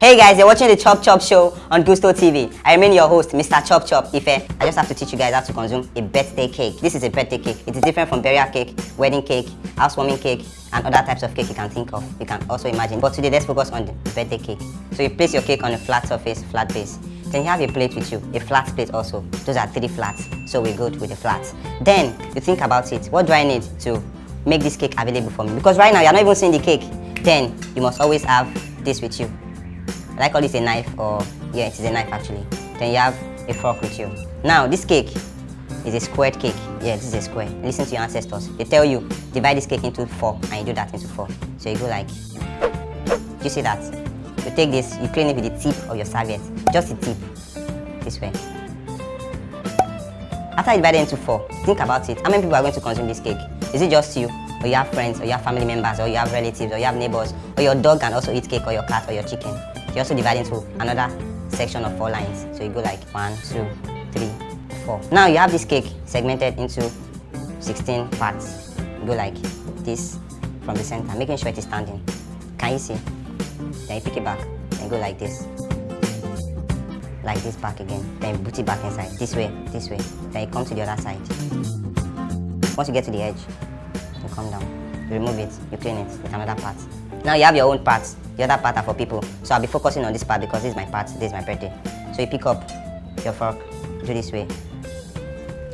Hey guys, you're watching the Chop Chop show on Gusto TV. I remain your host, Mr. Chop Chop Ife. I just have to teach you guys how to consume a birthday cake. This is a birthday cake. It is different from burial cake, wedding cake, housewarming cake, and other types of cake you can think of. You can also imagine. But today, let's focus on the birthday cake. So you place your cake on a flat surface, flat base. Then you have a plate with you, a flat plate also. Those are 3 flats, so we're good with the flats. Then you think about it. What do I need to make this cake available for me? Because right now, you're not even seeing the cake. Then you must always have this with you. I call this a knife, or yeah, it is a knife actually. Then you have a fork with you. Now this cake is a squared cake. Yeah, this is a square. Listen to your ancestors. They tell you divide this cake into 4, and you do that into 4. So you go like, you see that? You take this, you clean it with the tip of your serviette, just the tip, this way. After you divide it into 4, think about it. How many people are going to consume this cake? Is it just you, or you have friends, or you have family members, or you have relatives, or you have neighbors, or your dog can also eat cake, or your cat, or your chicken? You also divide into another section of 4 lines. So you go like 1, 2, 3, 4. Now you have this cake segmented into 16 parts. You go like this from the center, making sure it is standing. Can you see? Then you pick it back. Then you go like this. Like this back again. Then you put it back inside. This way, this way. Then you come to the other side. Once you get to the edge, you come down. You remove it, you clean it with another part. Now you have your own parts. The other part are for people. So I'll be focusing on this part because this is my part, this is my birthday. So you pick up your fork, do this way.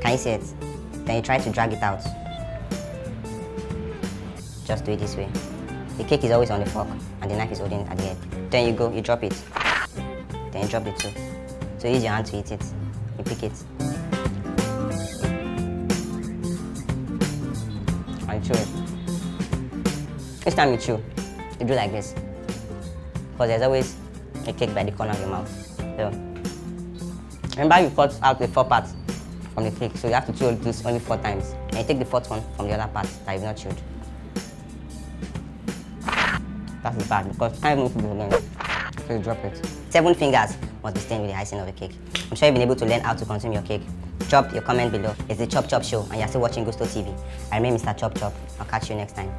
Can you see it? Then you try to drag it out. Just do it this way. The cake is always on the fork and the knife is holding it at the end. Then you go, you drop it. Then you drop it too. So use your hand to eat it. You pick it. And chew it. Each time you chew, you do like this. Because there's always a cake by the corner of your mouth. So remember you cut out the 4 parts from the cake, so you have to chew this only 4 times. And you take the 4th one from the other part that you've not chewed. That's the part, because you can't even do it again. So you drop it. 7 fingers must be stained with the icing of the cake. I'm sure you've been able to learn how to consume your cake. Drop your comment below. It's the Chop Chop show and you're still watching Gusto TV. I remain Mr. Chop Chop. I'll catch you next time.